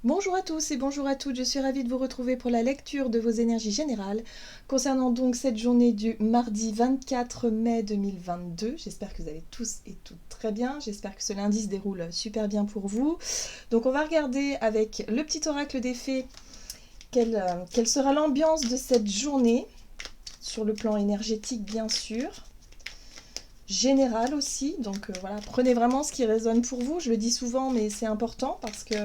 Bonjour à tous et bonjour à toutes, je suis ravie de vous retrouver pour la lecture de vos énergies générales concernant donc cette journée du mardi 24 mai 2022. J'espère que vous allez tous et toutes très bien, j'espère que ce lundi se déroule super bien pour vous. Donc on va regarder avec le petit oracle des fées quelle sera l'ambiance de cette journée, sur le plan énergétique bien sûr, général aussi, donc voilà, prenez vraiment ce qui résonne pour vous, je le dis souvent mais c'est important parce que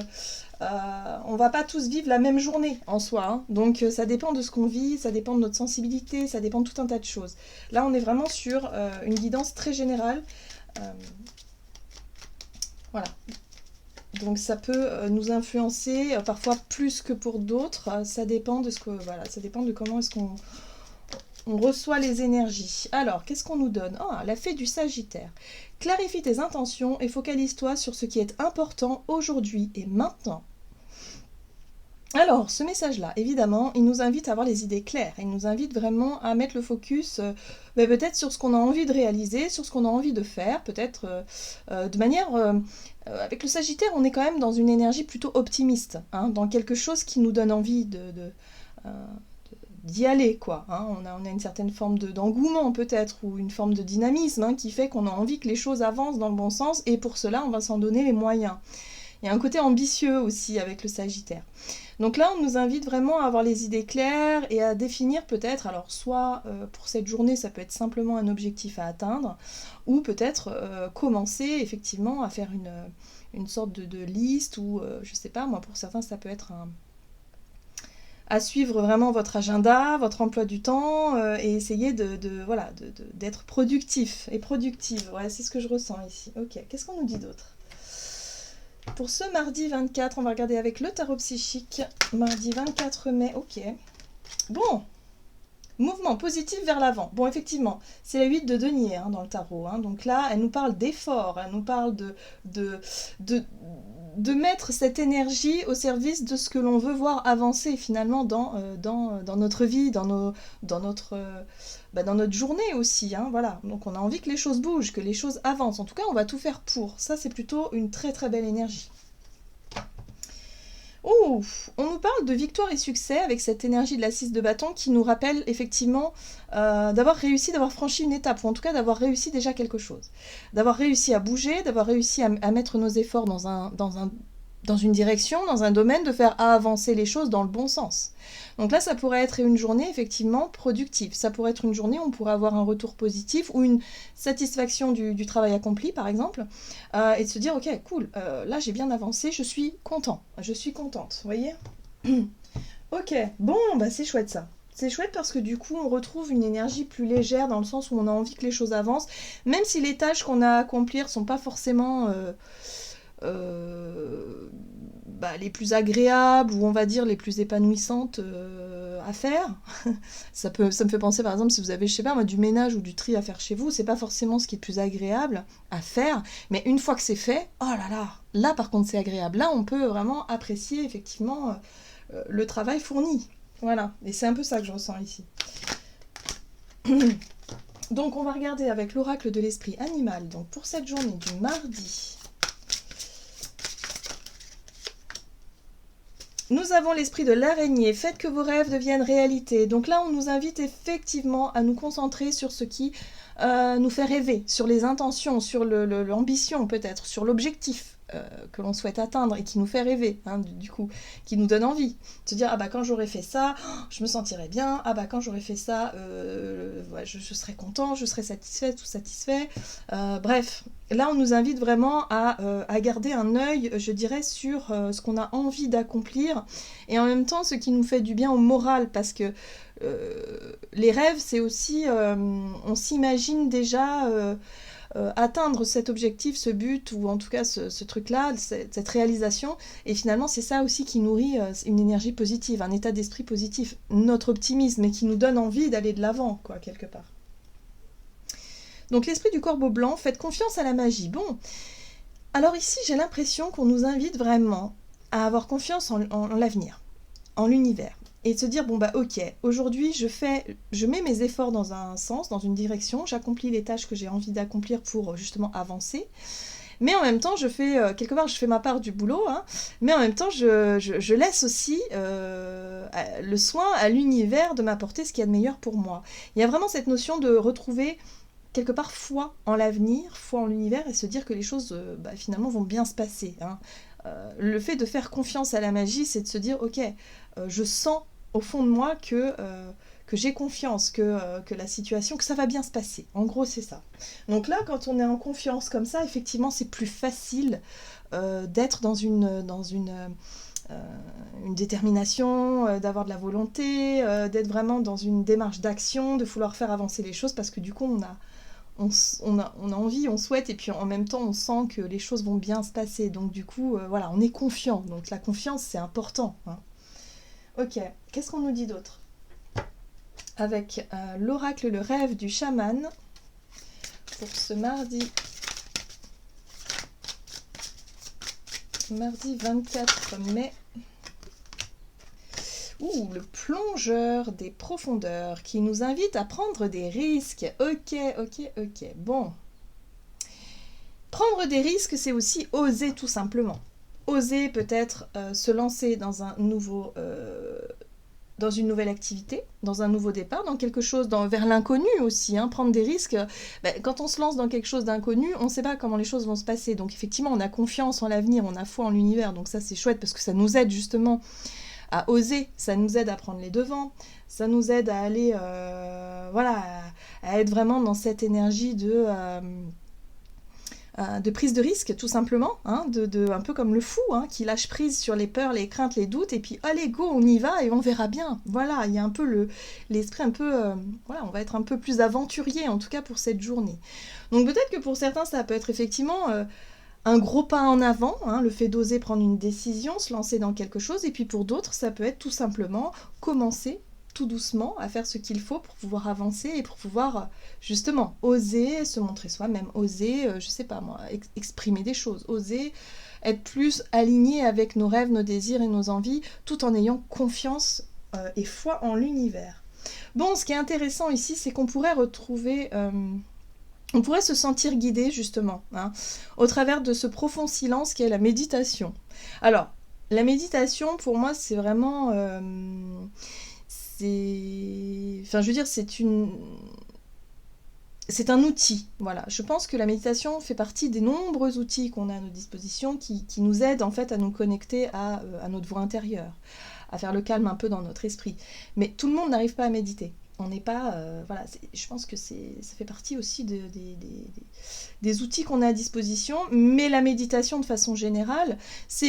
on va pas tous vivre la même journée en soi, hein. Donc ça dépend de ce qu'on vit, ça dépend de notre sensibilité, ça dépend de tout un tas de choses. Là on est vraiment sur une guidance très générale, euh, voilà. Donc ça peut nous influencer parfois plus que pour d'autres, ça dépend de ce que voilà, ça dépend de comment est-ce qu'on on reçoit les énergies. Alors, qu'est-ce qu'on nous donne? Ah, la fée du Sagittaire. Clarifie tes intentions et focalise-toi sur ce qui est important aujourd'hui et maintenant. Alors, ce message-là, évidemment, il nous invite à avoir les idées claires. Il nous invite vraiment à mettre le focus peut-être sur ce qu'on a envie de réaliser, sur ce qu'on a envie de faire, peut-être de manière... avec le Sagittaire, on est quand même dans une énergie plutôt optimiste, hein, dans quelque chose qui nous donne envie d'y aller, quoi. Hein. On a une certaine forme d'engouement, peut-être, ou une forme de dynamisme, hein, qui fait qu'on a envie que les choses avancent dans le bon sens, et pour cela, on va s'en donner les moyens. Il y a un côté ambitieux aussi avec le Sagittaire. Donc là, on nous invite vraiment à avoir les idées claires et à définir peut-être, alors soit pour cette journée, ça peut être simplement un objectif à atteindre, ou peut-être commencer effectivement à faire une sorte de liste, ou je sais pas, moi pour certains, ça peut être à suivre vraiment votre agenda, votre emploi du temps, et essayer voilà, d'être productif et productive. Ouais, c'est ce que je ressens ici. Ok, qu'est-ce qu'on nous dit d'autre? Pour ce mardi 24, on va regarder avec le tarot psychique. Mardi 24 mai, ok. Bon, mouvement positif vers l'avant. Bon, effectivement, c'est la 8 de denier dans le tarot. Hein. Donc là, elle nous parle d'effort, elle nous parle de, de, de mettre cette énergie au service de ce que l'on veut voir avancer finalement dans notre vie, dans notre journée aussi. Hein, voilà. Donc on a envie que les choses bougent, que les choses avancent. En tout cas, on va tout faire pour. Ça, c'est plutôt une très très belle énergie. Ouh, on nous parle de victoire et succès avec cette énergie de la 6 de bâton qui nous rappelle effectivement d'avoir réussi, d'avoir franchi une étape, ou en tout cas d'avoir réussi déjà quelque chose. D'avoir réussi à bouger, d'avoir réussi à mettre nos efforts dans une direction, dans un domaine, de faire avancer les choses dans le bon sens. Donc là, ça pourrait être une journée effectivement productive. Ça pourrait être une journée où on pourrait avoir un retour positif ou une satisfaction du travail accompli, par exemple, et de se dire, ok, cool, là j'ai bien avancé, je suis content, je suis contente, vous voyez. Ok, bon, bah c'est chouette ça. C'est chouette parce que du coup, on retrouve une énergie plus légère dans le sens où on a envie que les choses avancent, même si les tâches qu'on a à accomplir sont pas forcément les plus agréables ou on va dire les plus épanouissantes à faire. Ça me fait penser par exemple si vous avez, je sais pas moi, du ménage ou du tri à faire chez vous, c'est pas forcément ce qui est le plus agréable à faire, mais une fois que c'est fait, oh là là, là par contre c'est agréable. Là on peut vraiment apprécier effectivement le travail fourni. Voilà, et c'est un peu ça que je ressens ici. Donc on va regarder avec l'oracle de l'esprit animal, donc pour cette journée du mardi. Nous avons l'esprit de l'araignée, faites que vos rêves deviennent réalité. Donc là, on nous invite effectivement à nous concentrer sur ce qui nous fait rêver, sur les intentions, sur l'ambition peut-être, sur l'objectif que l'on souhaite atteindre et qui nous fait rêver, hein, du coup, qui nous donne envie. De se dire, ah bah quand j'aurai fait ça, je me sentirai bien, ah bah quand j'aurai fait ça, ouais, je serai content, je serai satisfaite ou satisfait. Bref, là on nous invite vraiment à garder un œil, je dirais, sur ce qu'on a envie d'accomplir et en même temps ce qui nous fait du bien au moral, parce que les rêves, c'est aussi, on s'imagine déjà atteindre cet objectif, ce but, ou en tout cas ce truc-là, cette réalisation, et finalement c'est ça aussi qui nourrit une énergie positive, un état d'esprit positif, notre optimisme, et qui nous donne envie d'aller de l'avant, quoi, quelque part. Donc l'esprit du corbeau blanc, faites confiance à la magie. Bon, alors ici j'ai l'impression qu'on nous invite vraiment à avoir confiance en l'avenir, en l'univers. Et de se dire, bon bah ok, aujourd'hui je mets mes efforts dans un sens, dans une direction, j'accomplis les tâches que j'ai envie d'accomplir pour justement avancer. Mais en même temps, je fais, quelque part, je fais ma part du boulot, hein, mais en même temps, je laisse aussi le soin à l'univers de m'apporter ce qu'il y a de meilleur pour moi. Il y a vraiment cette notion de retrouver quelque part foi en l'avenir, foi en l'univers, et se dire que les choses finalement vont bien se passer. Hein. Le fait de faire confiance à la magie, c'est de se dire, ok, je sens au fond de moi que j'ai confiance, que la situation, que ça va bien se passer. En gros, c'est ça. Donc là, quand on est en confiance comme ça, effectivement, c'est plus facile d'être dans une détermination, d'avoir de la volonté, d'être vraiment dans une démarche d'action, de vouloir faire avancer les choses, parce que du coup, on a envie, on souhaite, et puis en même temps, on sent que les choses vont bien se passer. Donc du coup, voilà, on est confiant. Donc la confiance, c'est important. Hein. Ok, qu'est-ce qu'on nous dit d'autre? Avec l'oracle, le rêve du chaman, pour ce mardi 24 mai. Ouh, le plongeur des profondeurs qui nous invite à prendre des risques. Ok. Bon. Prendre des risques, c'est aussi oser tout simplement. Oser peut-être se lancer dans dans une nouvelle activité, dans un nouveau départ, dans quelque chose vers l'inconnu aussi, hein, prendre des risques. Quand on se lance dans quelque chose d'inconnu, on ne sait pas comment les choses vont se passer. Donc effectivement, on a confiance en l'avenir, on a foi en l'univers, donc ça c'est chouette parce que ça nous aide justement à oser, ça nous aide à prendre les devants, ça nous aide à aller, à être vraiment dans cette énergie de prise de risque, tout simplement, hein, un peu comme le fou, hein, qui lâche prise sur les peurs, les craintes, les doutes, et puis allez, go, on y va et on verra bien. Voilà, il y a un peu l'esprit un peu, on va être un peu plus aventurier, en tout cas pour cette journée. Donc peut-être que pour certains, ça peut être effectivement un gros pas en avant, hein, le fait d'oser prendre une décision, se lancer dans quelque chose, et puis pour d'autres, ça peut être tout simplement commencer tout doucement à faire ce qu'il faut pour pouvoir avancer et pour pouvoir justement oser se montrer soi-même, oser, je sais pas moi, exprimer des choses, oser être plus aligné avec nos rêves, nos désirs et nos envies, tout en ayant confiance et foi en l'univers. Bon, ce qui est intéressant ici, c'est qu'on pourrait retrouver... on pourrait se sentir guidé justement, hein, au travers de ce profond silence qui est la méditation. Alors, la méditation, pour moi, c'est vraiment... c'est un outil, voilà. Je pense que la méditation fait partie des nombreux outils qu'on a à nos dispositions qui nous aident en fait à nous connecter à notre voix intérieure, à faire le calme un peu dans notre esprit. Mais tout le monde n'arrive pas à méditer. On n'est pas... je pense que ça fait partie aussi des outils qu'on a à disposition, mais la méditation de façon générale,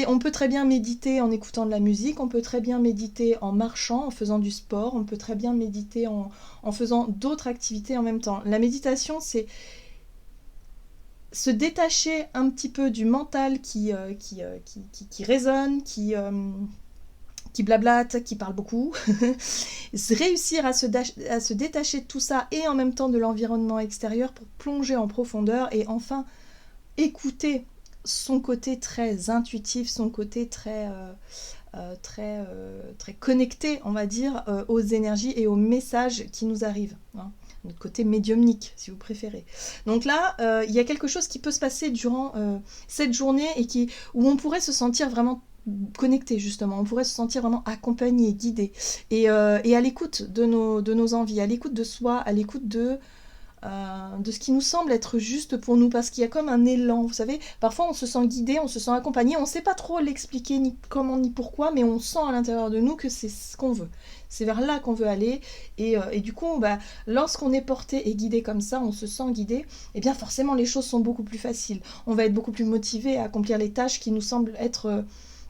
on peut très bien méditer en écoutant de la musique, on peut très bien méditer en marchant, en faisant du sport, on peut très bien méditer en faisant d'autres activités en même temps. La méditation, c'est se détacher un petit peu du mental qui résonne, qui blablate, qui parle beaucoup, réussir à se détacher de tout ça et en même temps de l'environnement extérieur pour plonger en profondeur et enfin écouter son côté très intuitif, son côté très connecté, on va dire, aux énergies et aux messages qui nous arrivent. Hein. Notre côté médiumnique, si vous préférez. Donc là, il y a quelque chose qui peut se passer durant cette journée et où on pourrait se sentir vraiment connecté, justement. On pourrait se sentir vraiment accompagné, guidé. Et à l'écoute de nos envies, à l'écoute de soi, à l'écoute de ce qui nous semble être juste pour nous, parce qu'il y a comme un élan, vous savez, parfois on se sent guidé, on se sent accompagné, on ne sait pas trop l'expliquer ni comment ni pourquoi, mais on sent à l'intérieur de nous que c'est ce qu'on veut, c'est vers là qu'on veut aller, et du coup, lorsqu'on est porté et guidé comme ça, on se sent guidé, et bien forcément les choses sont beaucoup plus faciles, on va être beaucoup plus motivé à accomplir les tâches qui nous semblent être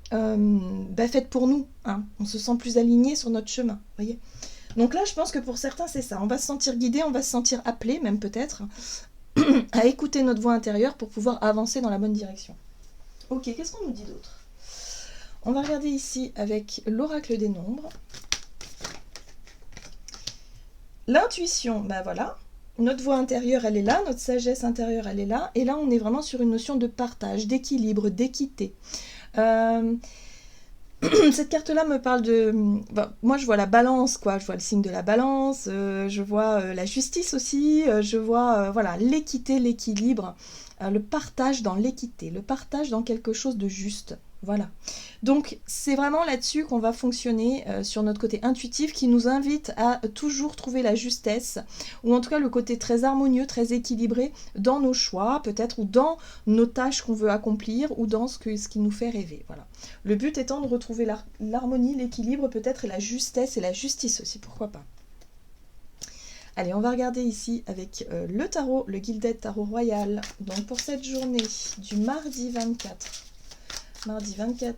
faites pour nous, hein. On se sent plus aligné sur notre chemin, voyez. Donc là, je pense que pour certains, c'est ça. On va se sentir guidé, on va se sentir appelé, même peut-être, à écouter notre voix intérieure pour pouvoir avancer dans la bonne direction. Ok, qu'est-ce qu'on nous dit d'autre? On va regarder ici avec l'oracle des nombres. L'intuition, voilà. Notre voix intérieure, elle est là, notre sagesse intérieure, elle est là. Et là, on est vraiment sur une notion de partage, d'équilibre, d'équité. Cette carte-là me parle de... moi, je vois la balance, quoi. Je vois le signe de la balance, je vois la justice aussi, je vois voilà, l'équité, l'équilibre, le partage dans l'équité, le partage dans quelque chose de juste. Voilà. Donc, c'est vraiment là-dessus qu'on va fonctionner sur notre côté intuitif qui nous invite à toujours trouver la justesse, ou en tout cas le côté très harmonieux, très équilibré dans nos choix, peut-être, ou dans nos tâches qu'on veut accomplir, ou dans ce qui nous fait rêver. Voilà. Le but étant de retrouver l'harmonie, l'équilibre peut-être, et la justesse et la justice aussi, pourquoi pas. Allez, on va regarder ici avec le tarot, le Gilded Tarot Royal. Donc pour cette journée du mardi 24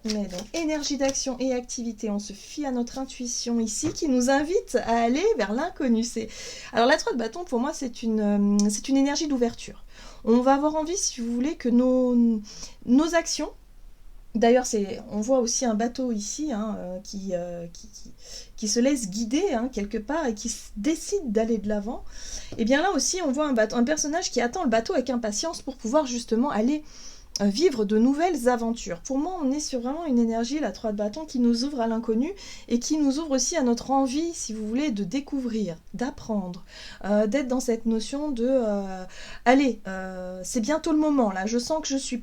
mai, donc énergie d'action et activité, on se fie à notre intuition ici qui nous invite à aller vers l'inconnu. Alors la 3 de bâton pour moi c'est une énergie d'ouverture. On va avoir envie, si vous voulez, que nos actions, d'ailleurs on voit aussi un bateau ici qui se laisse guider quelque part et qui décide d'aller de l'avant. Et bien là aussi on voit un personnage qui attend le bateau avec impatience pour pouvoir justement aller vivre de nouvelles aventures. Pour moi, on est sur vraiment une énergie, la 3 de bâton, qui nous ouvre à l'inconnu et qui nous ouvre aussi à notre envie, si vous voulez, de découvrir, d'apprendre, d'être dans cette notion de allez, c'est bientôt le moment, là, je sens que je suis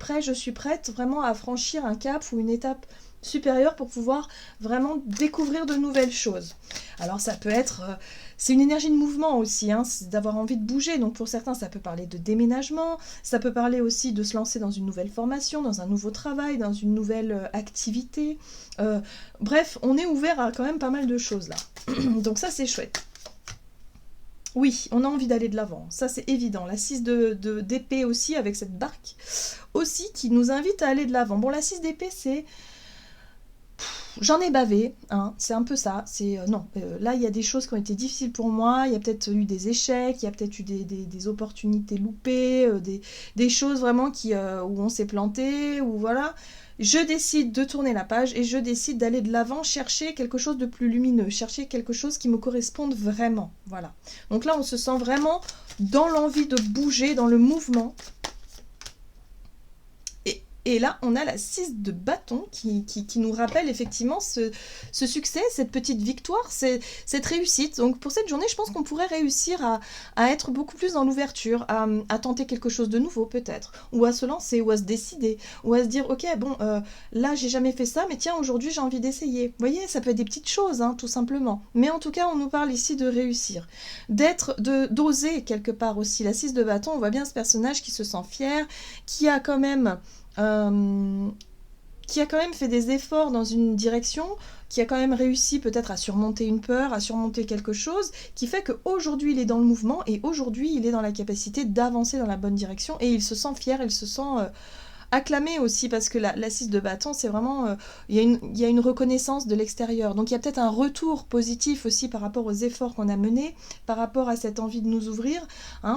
prête vraiment à franchir un cap ou une étape supérieure pour pouvoir vraiment découvrir de nouvelles choses. Alors ça peut être... c'est une énergie de mouvement aussi, c'est d'avoir envie de bouger. Donc pour certains, ça peut parler de déménagement, ça peut parler aussi de se lancer dans une nouvelle formation, dans un nouveau travail, dans une nouvelle activité. Bref, on est ouvert à quand même pas mal de choses là. Donc ça, c'est chouette. Oui, on a envie d'aller de l'avant, ça c'est évident. La 6 d'épée aussi, avec cette barque, aussi, qui nous invite à aller de l'avant. Bon, la 6 d'épée, c'est... J'en ai bavé, c'est un peu ça. Là il y a des choses qui ont été difficiles pour moi, il y a peut-être eu des échecs, il y a peut-être eu des opportunités loupées, des choses vraiment où on s'est planté, ou voilà. Je décide de tourner la page et je décide d'aller de l'avant, chercher quelque chose de plus lumineux, chercher quelque chose qui me corresponde vraiment. Voilà. Donc là on se sent vraiment dans l'envie de bouger, dans le mouvement. Et là, on a la 6 de bâton qui nous rappelle effectivement ce succès, cette petite victoire, cette réussite. Donc pour cette journée, je pense qu'on pourrait réussir à être beaucoup plus dans l'ouverture, à tenter quelque chose de nouveau peut-être, ou à se lancer, ou à se décider, ou à se dire, ok, bon, là j'ai jamais fait ça, mais tiens, aujourd'hui j'ai envie d'essayer. Vous voyez, ça peut être des petites choses, tout simplement. Mais en tout cas, on nous parle ici de réussir, d'oser quelque part aussi. La 6 de bâton, on voit bien ce personnage qui se sent fier, qui a quand même fait des efforts dans une direction, qui a quand même réussi peut-être à surmonter une peur, à surmonter quelque chose, qui fait qu'aujourd'hui il est dans le mouvement et aujourd'hui il est dans la capacité d'avancer dans la bonne direction et il se sent fier, il se sent acclamé aussi, parce que la 6 de bâton, c'est vraiment... il y a une reconnaissance de l'extérieur. Donc il y a peut-être un retour positif aussi par rapport aux efforts qu'on a menés, par rapport à cette envie de nous ouvrir,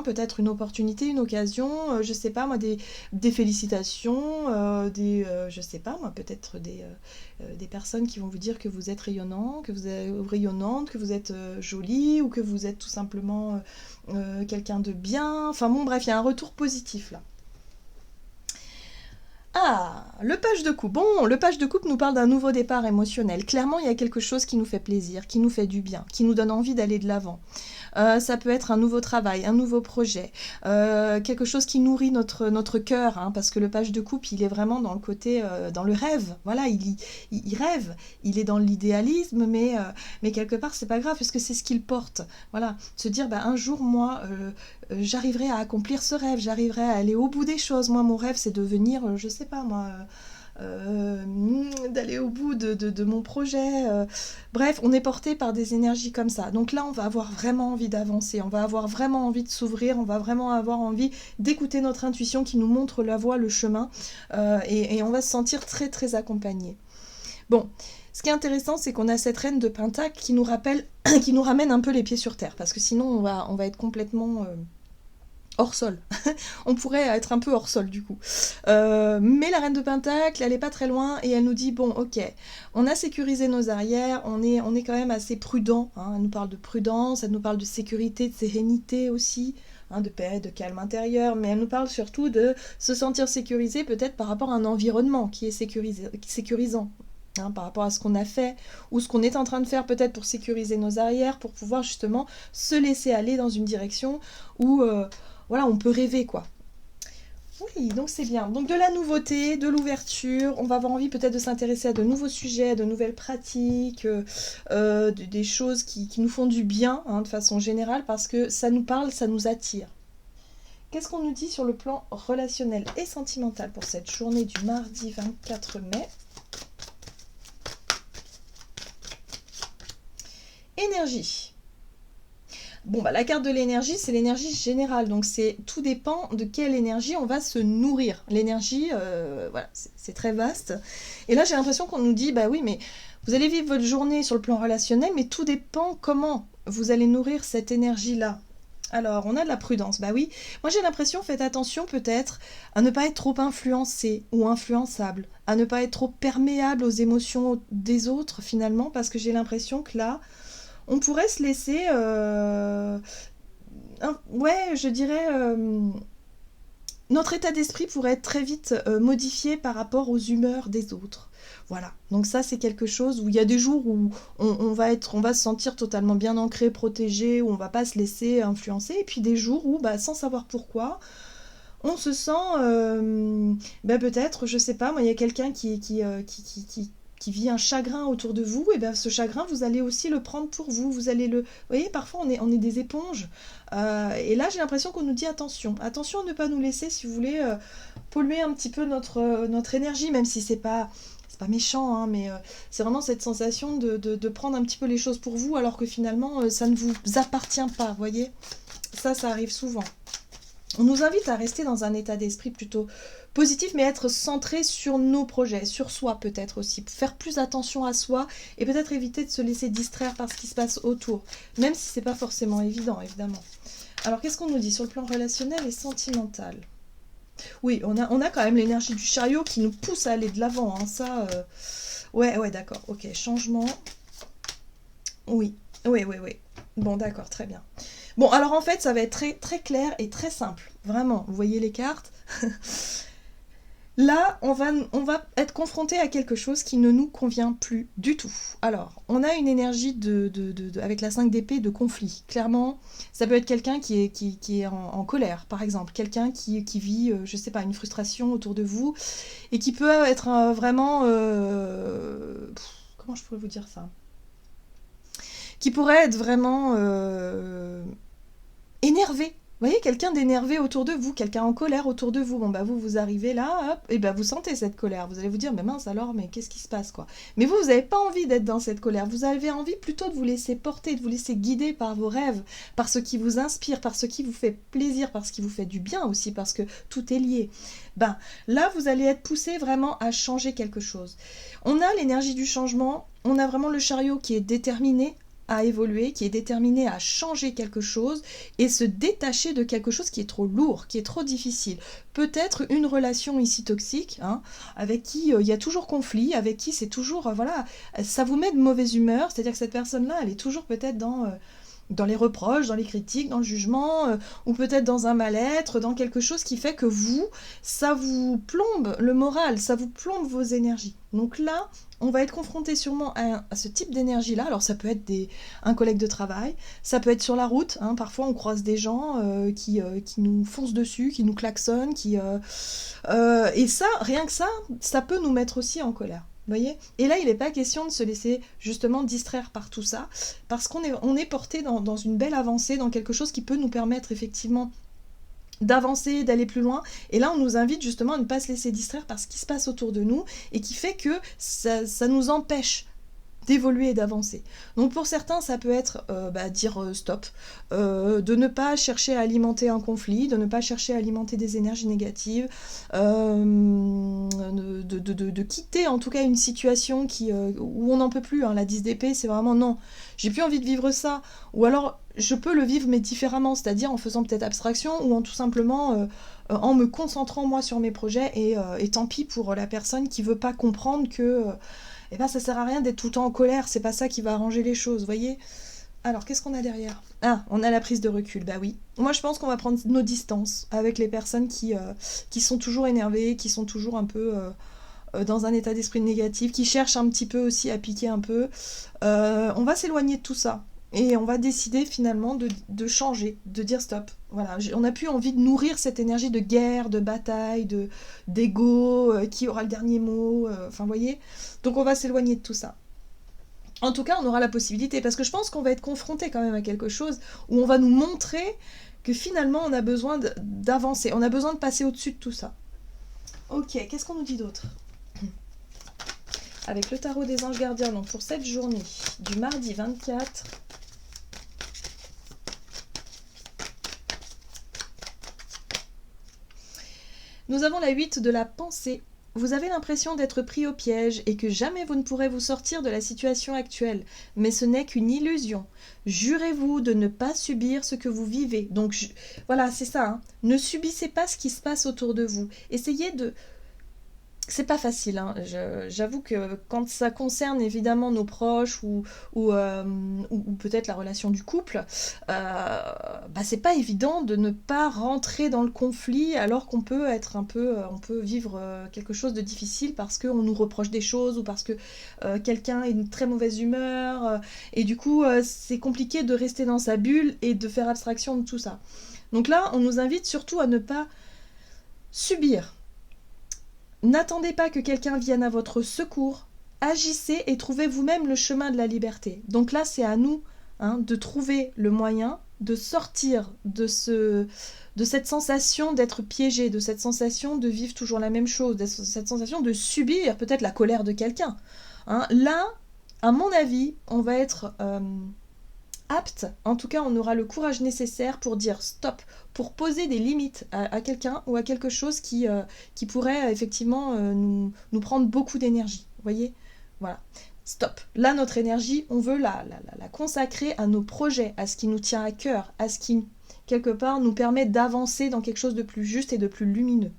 peut-être une opportunité, une occasion, je sais pas moi, des félicitations, je sais pas moi, peut-être des personnes qui vont vous dire que vous êtes rayonnant, que vous êtes rayonnante, que vous êtes jolie, ou que vous êtes tout simplement quelqu'un de bien. Enfin bon, bref, il y a un retour positif là. Ah, le page de coupe. Bon, le page de coupe nous parle d'un nouveau départ émotionnel. Clairement, il y a quelque chose qui nous fait plaisir, qui nous fait du bien, qui nous donne envie d'aller de l'avant. Ça peut être un nouveau travail, un nouveau projet, quelque chose qui nourrit notre cœur, parce que le page de coupe, il est vraiment dans le côté, dans le rêve. Voilà, il rêve, il est dans l'idéalisme, mais quelque part, c'est pas grave, parce que c'est ce qu'il porte. Voilà, se dire, un jour, moi... j'arriverai à accomplir ce rêve, j'arriverai à aller au bout des choses. Moi, mon rêve, c'est de devenir, je sais pas moi, d'aller au bout de mon projet. Bref, on est porté par des énergies comme ça. Donc là, on va avoir vraiment envie d'avancer, on va avoir vraiment envie de s'ouvrir, on va vraiment avoir envie d'écouter notre intuition qui nous montre la voie, le chemin, et on va se sentir très, très accompagné. Bon, ce qui est intéressant, c'est qu'on a cette reine de Pentacle qui nous ramène un peu les pieds sur terre, parce que sinon, on va être complètement... hors sol. On pourrait être un peu hors sol du coup. Mais la reine de Pentacle, elle est pas très loin et elle nous dit, bon ok, on a sécurisé nos arrières, on est quand même assez prudent. Elle nous parle de prudence, elle nous parle de sécurité, de sérénité aussi, de paix, de calme intérieur, mais elle nous parle surtout de se sentir sécurisé peut-être par rapport à un environnement qui est sécurisant. hein, par rapport à ce qu'on a fait ou ce qu'on est en train de faire peut-être pour sécuriser nos arrières, pour pouvoir justement se laisser aller dans une direction où voilà, on peut rêver quoi. Oui, donc c'est bien. Donc de la nouveauté, de l'ouverture, on va avoir envie peut-être de s'intéresser à de nouveaux sujets, à de nouvelles pratiques, des choses qui nous font du bien hein, de façon générale parce que ça nous parle, ça nous attire. Qu'est-ce qu'on nous dit sur le plan relationnel et sentimental pour cette journée du mardi 24 mai? Énergie. Bon, bah, la carte de l'énergie, c'est l'énergie générale. Donc, tout dépend de quelle énergie on va se nourrir. L'énergie, voilà, c'est très vaste. Et là, j'ai l'impression qu'on nous dit, bah oui, mais vous allez vivre votre journée sur le plan relationnel, mais tout dépend comment vous allez nourrir cette énergie-là. Alors, on a de la prudence, bah oui. Moi, j'ai l'impression, faites attention peut-être à ne pas être trop influencé ou influençable, à ne pas être trop perméable aux émotions des autres, finalement, parce que j'ai l'impression que là, on pourrait se laisser, ouais, je dirais, notre état d'esprit pourrait être très vite modifié par rapport aux humeurs des autres. Voilà, donc ça c'est quelque chose où il y a des jours où on va se sentir totalement bien ancré, protégé, où on va pas se laisser influencer, et puis des jours où, bah, sans savoir pourquoi, on se sent, bah, peut-être, je sais pas, moi il y a quelqu'un qui vit un chagrin autour de vous, et bien ce chagrin, vous allez aussi le prendre pour vous. Vous allez le... Vous voyez, parfois on est des éponges. Et là, j'ai l'impression qu'on nous dit attention. Attention à ne pas nous laisser, si vous voulez, polluer un petit peu notre énergie, même si c'est pas méchant, hein, mais c'est vraiment cette sensation de prendre un petit peu les choses pour vous, alors que finalement, ça ne vous appartient pas, vous voyez. Ça arrive souvent. On nous invite à rester dans un état d'esprit plutôt positif, mais être centré sur nos projets, sur soi peut-être aussi, faire plus attention à soi et peut-être éviter de se laisser distraire par ce qui se passe autour, même si c'est pas forcément évident, évidemment. Alors, qu'est-ce qu'on nous dit sur le plan relationnel et sentimental? Oui, on a quand même l'énergie du chariot qui nous pousse à aller de l'avant, hein, ça... Ouais, d'accord, ok, changement... Oui. Bon, d'accord, très bien. Bon, alors en fait, ça va être très, très clair et très simple. Vraiment, vous voyez les cartes? Là, on va être confronté à quelque chose qui ne nous convient plus du tout. Alors, on a une énergie avec la 5 d'épée de conflit. Clairement, ça peut être quelqu'un qui est en colère, par exemple. Quelqu'un qui vit, je sais pas, une frustration autour de vous et qui peut être vraiment... comment je pourrais vous dire ça? Qui pourrait être vraiment énervé. Vous voyez, quelqu'un d'énervé autour de vous, quelqu'un en colère autour de vous. Bon, bah vous arrivez là, hop, et bah vous sentez cette colère. Vous allez vous dire, mais mince alors, mais qu'est-ce qui se passe, quoi? Mais vous n'avez pas envie d'être dans cette colère. Vous avez envie plutôt de vous laisser porter, de vous laisser guider par vos rêves, par ce qui vous inspire, par ce qui vous fait plaisir, par ce qui vous fait du bien aussi, parce que tout est lié. Ben, là, vous allez être poussé vraiment à changer quelque chose. On a l'énergie du changement, on a vraiment le chariot qui est déterminé à évoluer, qui est déterminé à changer quelque chose et se détacher de quelque chose qui est trop lourd, qui est trop difficile. Peut-être une relation ici toxique, hein, avec qui il y a toujours conflit, avec qui c'est toujours, voilà, ça vous met de mauvaise humeur, c'est-à-dire que cette personne-là, elle est toujours peut-être dans les reproches, dans les critiques, dans le jugement, ou peut-être dans un mal-être, dans quelque chose qui fait que vous, ça vous plombe le moral, ça vous plombe vos énergies. Donc là, on va être confronté sûrement à ce type d'énergie-là. Alors ça peut être un collègue de travail, ça peut être sur la route, hein. Parfois on croise des gens qui nous foncent dessus, qui nous klaxonnent, et ça, rien que ça peut nous mettre aussi en colère. Voyez. Et là, il n'est pas question de se laisser justement distraire par tout ça, parce qu'on est porté dans une belle avancée, dans quelque chose qui peut nous permettre effectivement d'avancer, d'aller plus loin. Et là, on nous invite justement à ne pas se laisser distraire par ce qui se passe autour de nous et qui fait que ça nous empêche d'évoluer et d'avancer. Donc pour certains, ça peut être dire stop, de ne pas chercher à alimenter un conflit, de ne pas chercher à alimenter des énergies négatives, de quitter en tout cas une situation où on n'en peut plus. Hein. La 10 d'épée, c'est vraiment non, j'ai plus envie de vivre ça. Ou alors, je peux le vivre mais différemment, c'est-à-dire en faisant peut-être abstraction ou en tout simplement... en me concentrant moi sur mes projets et tant pis pour la personne qui veut pas comprendre que ça sert à rien d'être tout le temps en colère, c'est pas ça qui va arranger les choses, voyez. Alors, qu'est-ce qu'on a derrière? Ah, on a la prise de recul, bah oui. Moi, je pense qu'on va prendre nos distances avec les personnes qui sont toujours énervées, qui sont toujours un peu dans un état d'esprit négatif, qui cherche un petit peu aussi à piquer un peu, on va s'éloigner de tout ça. Et on va décider finalement de changer, de dire stop. Voilà, on n'a plus envie de nourrir cette énergie de guerre, de bataille, d'ego, qui aura le dernier mot, enfin vous voyez. Donc on va s'éloigner de tout ça. En tout cas, on aura la possibilité, parce que je pense qu'on va être confronté quand même à quelque chose où on va nous montrer que finalement on a besoin d'avancer, on a besoin de passer au-dessus de tout ça. Ok, qu'est-ce qu'on nous dit d'autre ? Avec le tarot des anges gardiens, donc pour cette journée du mardi 24... Nous avons la 8 de la pensée. Vous avez l'impression d'être pris au piège et que jamais vous ne pourrez vous sortir de la situation actuelle. Mais ce n'est qu'une illusion. Jurez-vous de ne pas subir ce que vous vivez. Donc voilà, c'est ça. Hein. Ne subissez pas ce qui se passe autour de vous. Essayez de... C'est pas facile, hein. J'avoue que quand ça concerne évidemment nos proches ou peut-être la relation du couple, c'est pas évident de ne pas rentrer dans le conflit alors qu'on peut être on peut vivre quelque chose de difficile parce qu'on nous reproche des choses ou parce que quelqu'un est une très mauvaise humeur et du coup c'est compliqué de rester dans sa bulle et de faire abstraction de tout ça. Donc là, on nous invite surtout à ne pas subir. N'attendez pas que quelqu'un vienne à votre secours, agissez et trouvez vous-même le chemin de la liberté. Donc là, c'est à nous de trouver le moyen de sortir de cette sensation d'être piégé, de cette sensation de vivre toujours la même chose, de cette sensation de subir peut-être la colère de quelqu'un. Là, à mon avis, on va être... apte, en tout cas on aura le courage nécessaire pour dire stop, pour poser des limites à quelqu'un ou à quelque chose qui pourrait effectivement nous prendre beaucoup d'énergie, vous voyez, voilà, stop, là notre énergie on veut la consacrer à nos projets, à ce qui nous tient à cœur, à ce qui quelque part nous permet d'avancer dans quelque chose de plus juste et de plus lumineux.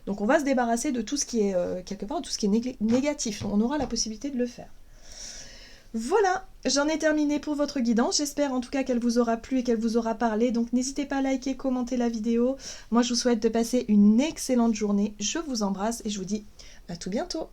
Donc on va se débarrasser de tout ce qui est quelque part, tout ce qui est négatif, on aura la possibilité de le faire. Voilà, j'en ai terminé pour votre guidance, j'espère en tout cas qu'elle vous aura plu et qu'elle vous aura parlé, donc n'hésitez pas à liker, commenter la vidéo. Moi je vous souhaite de passer une excellente journée, je vous embrasse et je vous dis à tout bientôt.